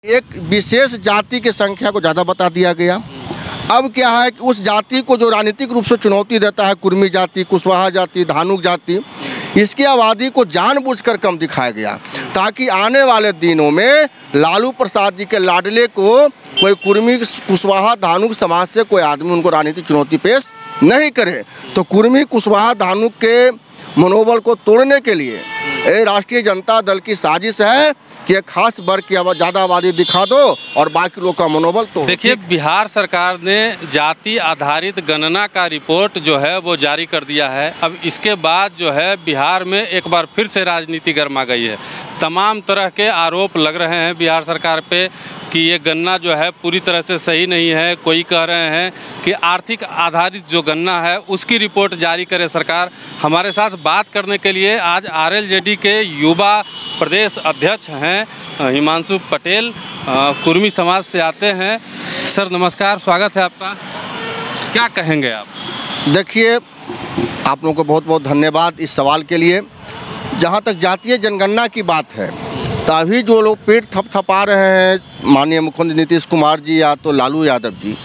एक विशेष जाति की संख्या को ज़्यादा बता दिया गया। अब क्या है कि उस जाति को जो राजनीतिक रूप से चुनौती देता है, कुर्मी जाति, कुशवाहा जाति, धानुक जाति, इसकी आबादी को जानबूझकर कम दिखाया गया ताकि आने वाले दिनों में लालू प्रसाद जी के लाडले को कोई कुर्मी, कुशवाहा, धानुक समाज से कोई आदमी उनको राजनीतिक चुनौती पेश नहीं करे। तो कुर्मी, कुशवाहा, धानुक के मनोबल को तोड़ने के लिए ये राष्ट्रीय जनता दल की साजिश है कि एक खास वर्ग की ज़्यादा आबादी दिखा दो और बाकी लोग का मनोबल तोड़ो। देखिए, बिहार सरकार ने जाति आधारित गणना का रिपोर्ट जो है वो जारी कर दिया है। अब इसके बाद जो है बिहार में एक बार फिर से राजनीति गर्मा गई है। तमाम तरह के आरोप लग रहे हैं बिहार सरकार पे कि ये गणना जो है पूरी तरह से सही नहीं है। कोई कह रहे हैं कि आर्थिक आधारित जो गणना है उसकी रिपोर्ट जारी करे सरकार। हमारे साथ बात करने के लिए आज आरएलजेडी के युवा प्रदेश अध्यक्ष हैं हिमांशु पटेल, कुर्मी समाज से आते हैं। सर नमस्कार, स्वागत है आपका। क्या कहेंगे आप? देखिए, आप लोगों को बहुत बहुत धन्यवाद इस सवाल के लिए। जहाँ तक जातीय जनगणना की बात है तो अभी जो लोग पेट थपथपा रहे हैं माननीय मुख्यमंत्री नीतीश कुमार जी या तो लालू यादव जी,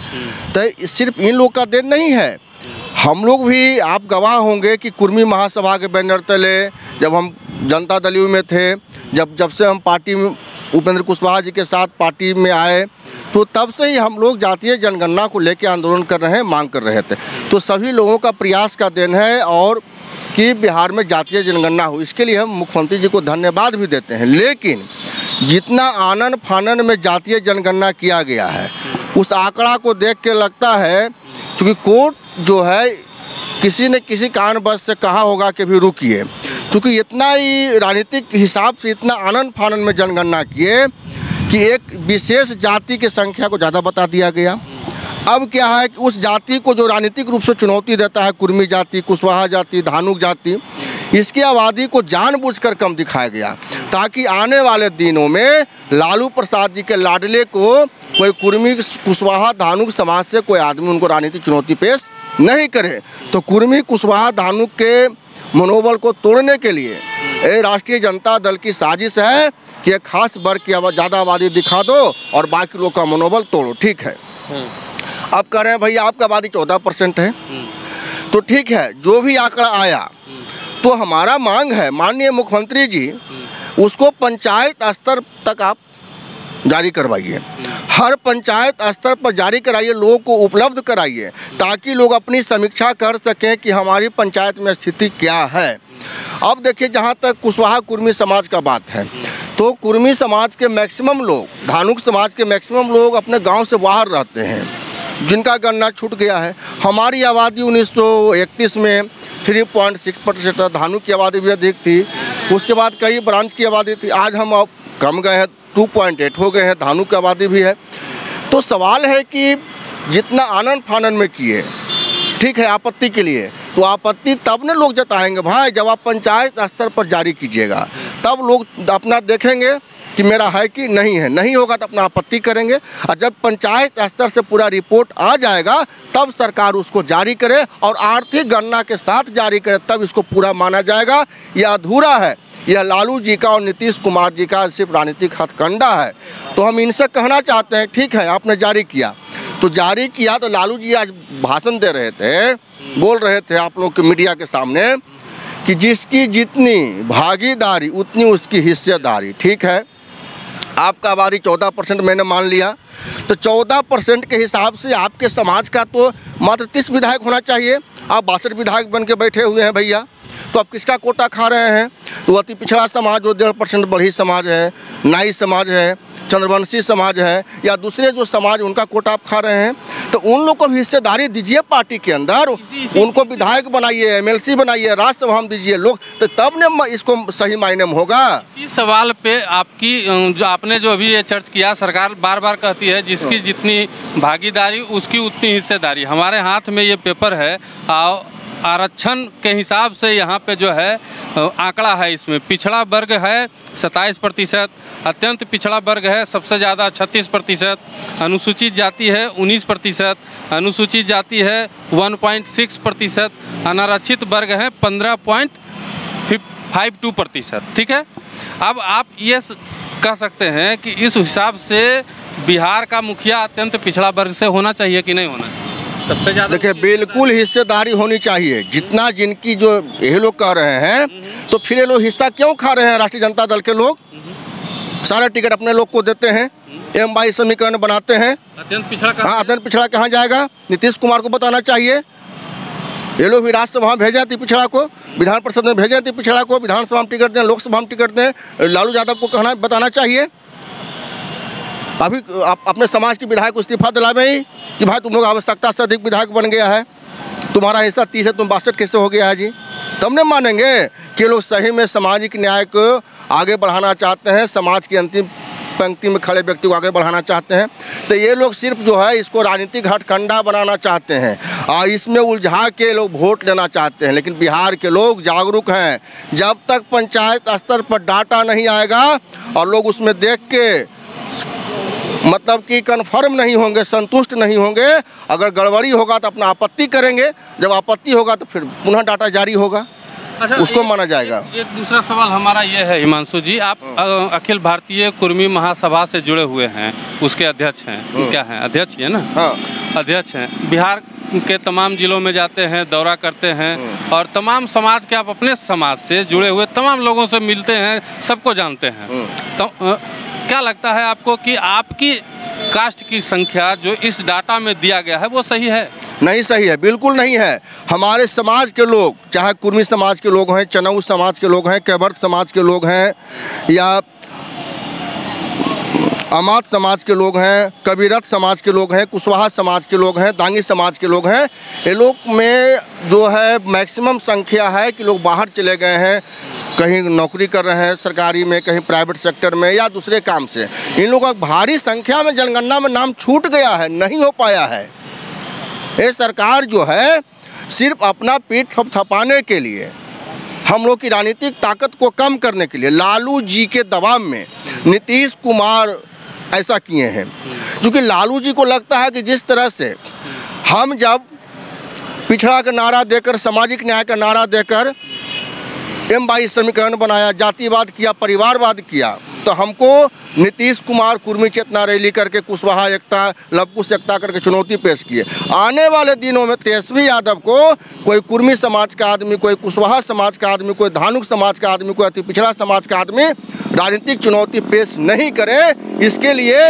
तो सिर्फ इन लोग का देन नहीं है। हम लोग भी, आप गवाह होंगे कि कुर्मी महासभा के बैनर तले जब हम जनता दल यू में थे, जब से हम पार्टी में उपेंद्र कुशवाहा जी के साथ पार्टी में आए, तो तब से ही हम लोग जातीय जनगणना को लेकर आंदोलन कर रहे हैं, मांग कर रहे थे। तो सभी लोगों का प्रयास का देन है और कि बिहार में जातीय जनगणना हो, इसके लिए हम मुख्यमंत्री जी को धन्यवाद भी देते हैं। लेकिन जितना आनन फानन में जातीय जनगणना किया गया है, उस आंकड़ा को देख के लगता है, क्योंकि कोर्ट जो है किसी ने किसी कारणवश से कहा होगा कि भी रुकिए, क्योंकि इतना ही राजनीतिक हिसाब से इतना आनन फानन में जनगणना किए कि एक विशेष जाति की संख्या को ज़्यादा बता दिया गया। अब क्या है कि उस जाति को जो राजनीतिक रूप से चुनौती देता है, कुर्मी जाति, कुशवाहा जाति, धानुक जाति, इसकी आबादी को जानबूझकर कम दिखाया गया ताकि आने वाले दिनों में लालू प्रसाद जी के लाडले को कोई कुर्मी, कुशवाहा, धानुक समाज से कोई आदमी उनको राजनीतिक चुनौती पेश नहीं करे। तो कुर्मी, कुशवाहा, धानुक के मनोबल को तोड़ने के लिए ये राष्ट्रीय जनता दल की साजिश है कि एक खास वर्ग की ज़्यादा आबादी दिखा दो और बाकी लोग का मनोबल तोड़ो। ठीक है, अब कह रहे हैं भैया आपका आबादी 14% है, तो ठीक है, जो भी आंकड़ा आया तो हमारा मांग है माननीय मुख्यमंत्री जी उसको पंचायत स्तर तक आप जारी करवाइए। हर पंचायत स्तर पर जारी कराइए, लोगों को उपलब्ध कराइए ताकि लोग अपनी समीक्षा कर सकें कि हमारी पंचायत में स्थिति क्या है। अब देखिए, जहाँ तक कुशवाहा कुर्मी समाज का बात है तो कुर्मी समाज के मैक्सिमम लोग, धानुक समाज के मैक्सिमम लोग अपने गांव से बाहर रहते हैं, जिनका गणना छूट गया है। हमारी आबादी 1931 में 3.6% था, धानुक की आबादी भी अधिक थी, उसके बाद कई ब्रांच की आबादी थी, आज हम अब कम गए हैं, 2.8 हो गए हैं, धानुक की आबादी भी है। तो सवाल है कि जितना आनन फानन में किए, ठीक है, आपत्ति के लिए, तो आपत्ति तब ने लोग जताएंगे भाई जब आप पंचायत स्तर पर जारी कीजिएगा, तब लोग अपना देखेंगे कि मेरा है कि नहीं है। नहीं होगा तो अपना आपत्ति करेंगे, और जब पंचायत स्तर से पूरा रिपोर्ट आ जाएगा तब सरकार उसको जारी करे और आर्थिक गणना के साथ जारी करे, तब इसको पूरा माना जाएगा। यह अधूरा है, यह लालू जी का और नीतीश कुमार जी का सिर्फ राजनीतिक हथकंडा है। तो हम इनसे कहना चाहते हैं, ठीक है आपने जारी किया तो जारी किया, तो लालू जी आज भाषण दे रहे थे, बोल रहे थे आप लोग के मीडिया के सामने कि जिसकी जितनी भागीदारी उतनी उसकी हिस्सेदारी। ठीक है, आपका आबादी 14% मैंने मान लिया, तो 14% के हिसाब से आपके समाज का तो मात्र 30 विधायक होना चाहिए। आप 62 विधायक बन के बैठे हुए हैं भैया, तो आप किसका कोटा खा रहे हैं? तो अति पिछड़ा समाज जो 1.5% बड़ी समाज है, नाई समाज है, चंद्रवंशी समाज है, या दूसरे जो समाज उनका कोटा आप खा रहे हैं। तो उन लोग को भी हिस्सेदारी दीजिए पार्टी के अंदर, उनको विधायक बनाइए, MLC बनाइए, राज्यसभा में दीजिए लोग, तो तब ने इसको सही मायने में होगा। इसी सवाल पे आपकी जो आपने जो अभी ये चर्चा किया, सरकार बार बार कहती है जिसकी जितनी भागीदारी उसकी उतनी हिस्सेदारी। हमारे हाथ में ये पेपर है, आरक्षण के हिसाब से यहाँ पे जो है आंकड़ा है, इसमें पिछड़ा वर्ग है 27%, अत्यंत पिछड़ा वर्ग है सबसे ज़्यादा 36%, अनुसूचित जाति है 19%, अनुसूचित जाति है 1.6%, अनारक्षित वर्ग है 15.52%। ठीक है, अब आप ये कह सकते हैं कि इस हिसाब से बिहार का मुखिया अत्यंत पिछड़ा वर्ग से होना चाहिए कि नहीं होना चाहिए? सबसे ज़्यादा देखिए, बिल्कुल हिस्सेदारी होनी चाहिए। जितना जिनकी जो ये लोग कह रहे हैं, तो फिर ये लोग हिस्सा क्यों खा रहे हैं? राष्ट्रीय जनता दल के लोग सारा टिकट अपने लोग को देते हैं, M22 समीकरण बनाते हैं। अत्यंत पिछड़ा हाँ, अत्यंत पिछड़ा कहाँ जाएगा? नीतीश कुमार को बताना चाहिए। ये लोग भी राज्यसभा में भेजे अति पिछड़ा को, विधान परिषद में भेजे अति पिछड़ा को, विधानसभा में टिकट दें, लोकसभा में टिकट दें। लालू यादव को कहना बताना चाहिए। अभी आप अपने समाज के विधायक को इस्तीफा दिलावे ही कि भाई तुम लोग आवश्यकता से अधिक विधायक बन गया है, तुम्हारा हिस्सा 30 है, तुम 62 कैसे हो गया है जी? तब नहीं मानेंगे कि लोग सही में सामाजिक न्याय को आगे बढ़ाना चाहते हैं, समाज की अंतिम पंक्ति में खड़े व्यक्ति को आगे बढ़ाना चाहते हैं। तो ये लोग सिर्फ जो है इसको राजनीतिक हथकंडा बनाना चाहते हैं और इसमें उलझा के लोग वोट लेना चाहते हैं। लेकिन बिहार के लोग जागरूक हैं। जब तक पंचायत स्तर पर डाटा नहीं आएगा और लोग उसमें देख के मतलब कि कन्फर्म नहीं होंगे, संतुष्ट नहीं होंगे, अगर गड़बड़ी होगा तो अपना आपत्ति करेंगे। जब आपत्ति होगा तो फिर पुनः डाटा जारी होगा, अच्छा, उसको माना जाएगा। एक दूसरा सवाल हमारा ये है हिमांशु जी, आप अखिल भारतीय कुर्मी महासभा से जुड़े हुए हैं, उसके अध्यक्ष हैं। क्या हैं? अध्यक्ष ही है ना? हाँ, अध्यक्ष हैं। बिहार के तमाम जिलों में जाते हैं, दौरा करते हैं और तमाम समाज के, आप अपने समाज से जुड़े हुए तमाम लोगों से मिलते हैं, सबको जानते हैं। तो क्या लगता है आपको कि आपकी कास्ट की संख्या जो इस डाटा में दिया गया है वो सही है? नहीं सही है, बिल्कुल नहीं है। हमारे समाज के लोग, चाहे कुर्मी समाज के लोग हैं, चनऊ समाज के लोग हैं, कैवर्त समाज के लोग हैं, या अमात समाज के लोग हैं, कबीरत समाज के लोग हैं, कुशवाहा समाज के लोग हैं, दांगी समाज के लोग हैं, ये लोग में जो है मैक्सिमम संख्या है कि लोग बाहर चले गए हैं, कहीं नौकरी कर रहे हैं सरकारी में, कहीं प्राइवेट सेक्टर में या दूसरे काम से। इन लोगों का भारी संख्या में जनगणना में नाम छूट गया है, नहीं हो पाया है। ये सरकार जो है सिर्फ अपना पीठ थपथपाने के लिए, हम लोग की राजनीतिक ताकत को कम करने के लिए, लालू जी के दबाव में नीतीश कुमार ऐसा किए हैं। क्योंकि लालू जी को लगता है कि जिस तरह से हम जब पिछड़ा का नारा देकर, सामाजिक न्याय का नारा देकर M22 समीकरण बनाया, जातिवाद किया, परिवारवाद किया, तो हमको नीतीश कुमार कुर्मी चेतना रैली करके कुशवाहा एकता, लवकुश एकता करके चुनौती पेश किए। आने वाले दिनों में तेजस्वी यादव को कोई कुर्मी समाज का आदमी, कोई कुशवाहा समाज का आदमी, कोई धानुक समाज का आदमी, कोई अति पिछड़ा समाज का आदमी राजनीतिक चुनौती पेश नहीं करे। इसके लिए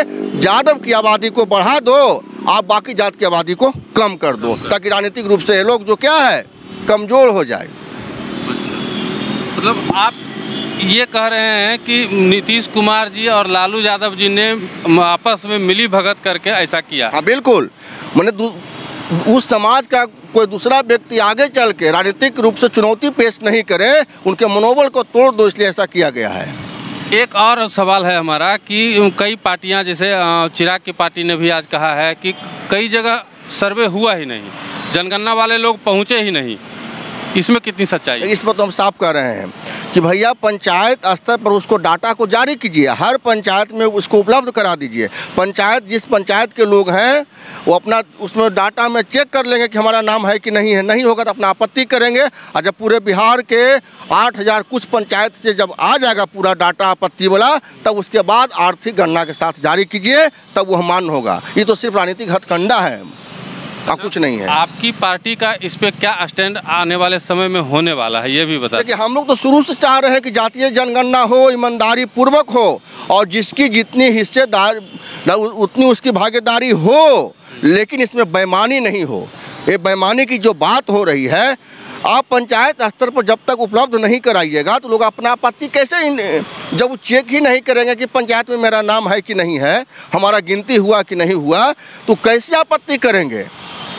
यादव की आबादी को बढ़ा दो, आप बाकी जात की आबादी को कम कर दो, ताकि राजनीतिक रूप से ये लोग जो क्या है कमज़ोर हो जाए। मतलब आप ये कह रहे हैं कि नीतीश कुमार जी और लालू यादव जी ने आपस में मिली भगत करके ऐसा किया? हाँ बिल्कुल। मैंने उस समाज का कोई दूसरा व्यक्ति आगे चल के राजनीतिक रूप से चुनौती पेश नहीं करे, उनके मनोबल को तोड़ दो, इसलिए ऐसा किया गया है। एक और सवाल है हमारा कि कई पार्टियां, जैसे चिराग की पार्टी ने भी आज कहा है कि कई जगह सर्वे हुआ ही नहीं, जनगणना वाले लोग पहुंचे ही नहीं, इसमें कितनी सच्चाई है? इस पर तो हम साफ कर रहे हैं कि भैया पंचायत स्तर पर उसको डाटा को जारी कीजिए, हर पंचायत में उसको उपलब्ध करा दीजिए। पंचायत, जिस पंचायत के लोग हैं वो अपना उसमें डाटा में चेक कर लेंगे कि हमारा नाम है कि नहीं है। नहीं होगा तो अपना आपत्ति करेंगे। और जब पूरे बिहार के 8000 कुछ पंचायत से जब आ जाएगा पूरा डाटा आपत्ति वाला, तब उसके बाद आर्थिक गणना के साथ जारी कीजिए, तब वह मान्य होगा। ये तो सिर्फ राजनीतिक हथकंडा है और कुछ नहीं है। आपकी पार्टी का इस पे क्या स्टैंड आने वाले समय में होने वाला है, ये भी बता। देखिए, हम लोग तो शुरू से चाह रहे हैं कि जातीय जनगणना हो, ईमानदारी पूर्वक हो, और जिसकी जितनी हिस्सेदार उतनी उसकी भागीदारी हो, लेकिन इसमें बेईमानी नहीं हो। ये बेईमानी की जो बात हो रही है, आप पंचायत स्तर पर जब तक उपलब्ध नहीं कराइएगा तो लोग अपना आपत्ति कैसे, जब वो चेक ही नहीं करेंगे कि पंचायत में मेरा नाम है कि नहीं है, हमारा गिनती हुआ कि नहीं हुआ, तो कैसे आपत्ति करेंगे?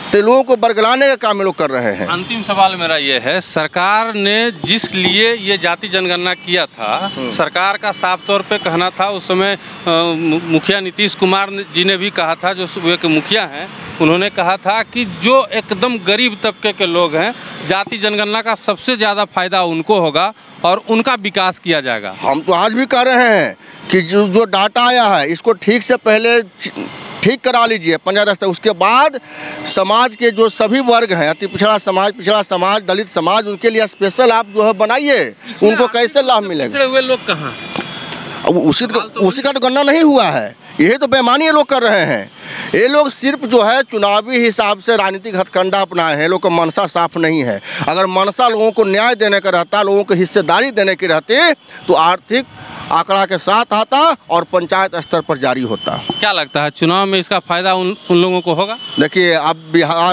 तो लोगों को बरगलाने का काम लोग कर रहे हैं। अंतिम सवाल मेरा ये है, सरकार ने जिस लिए ये जाति जनगणना किया था, सरकार का साफ तौर पे कहना था, उस समय मुखिया नीतीश कुमार जी ने भी कहा था, जो सुबह के मुखिया हैं, उन्होंने कहा था कि जो एकदम गरीब तबके के लोग हैं, जाति जनगणना का सबसे ज़्यादा फायदा उनको होगा और उनका विकास किया जाएगा। हम तो आज भी कह रहे हैं कि जो डाटा आया है इसको ठीक से पहले ठीक करा लीजिए पंचायत स्तर, उसके बाद समाज के जो सभी वर्ग हैं, अति पिछड़ा समाज, दलित समाज, उनके लिए स्पेशल आप जो है बनाइए, उनको कैसे लाभ मिलेगा? पिछड़े हुए लोग कहाँ? अब उसी का तो गणना नहीं हुआ है। यही तो बेईमानी ये लोग कर रहे हैं। ये लोग सिर्फ जो है चुनावी हिसाब से राजनीतिक हथकंडा अपनाए हैं। लोग का मनसा साफ नहीं है। अगर मनसा लोगों को न्याय देने का रहता, लोगों को हिस्सेदारी देने की रहती, तो आर्थिक आंकड़ा के साथ आता और पंचायत स्तर पर जारी होता। क्या लगता है चुनाव में इसका फायदा उन लोगों को होगा? देखिए, अब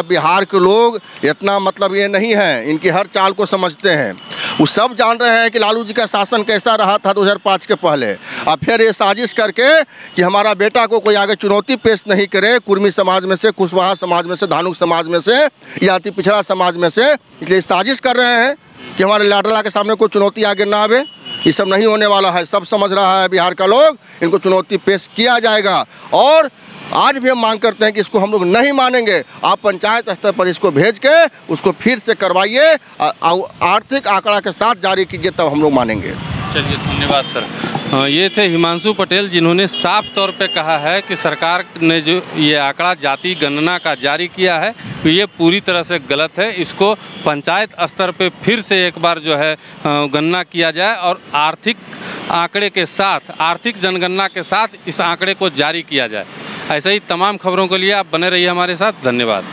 बिहार के लोग इतना मतलब ये नहीं है, इनकी हर चाल को समझते हैं। वो सब जान रहे हैं कि लालू जी का शासन कैसा रहा था 2005 के पहले। अब फिर ये साजिश करके कि हमारा बेटा को कोई आगे चुनौती पेश नहीं करे, कुर्मी समाज में से, कुशवाहा समाज में से, धानुक समाज में से या अति पिछड़ा समाज में से, इसलिए साजिश कर रहे हैं कि हमारे लाडला के सामने कोई चुनौती आगे ना आवे। ये सब नहीं होने वाला है। सब समझ रहा है बिहार का लोग, इनको चुनौती पेश किया जाएगा। और आज भी हम मांग करते हैं कि इसको हम लोग नहीं मानेंगे। आप पंचायत स्तर पर इसको भेज के उसको फिर से करवाइए, आर्थिक आंकड़ा के साथ जारी कीजिए, तब हम लोग मानेंगे। चलिए, धन्यवाद सर। ये थे हिमांशु पटेल, जिन्होंने साफ तौर पे कहा है कि सरकार ने जो ये आंकड़ा जाति गणना का जारी किया है ये पूरी तरह से गलत है। इसको पंचायत स्तर पे फिर से एक बार जो है गणना किया जाए और आर्थिक आंकड़े के साथ, आर्थिक जनगणना के साथ इस आंकड़े को जारी किया जाए। ऐसे ही तमाम खबरों के लिए आप बने रहिए हमारे साथ। धन्यवाद।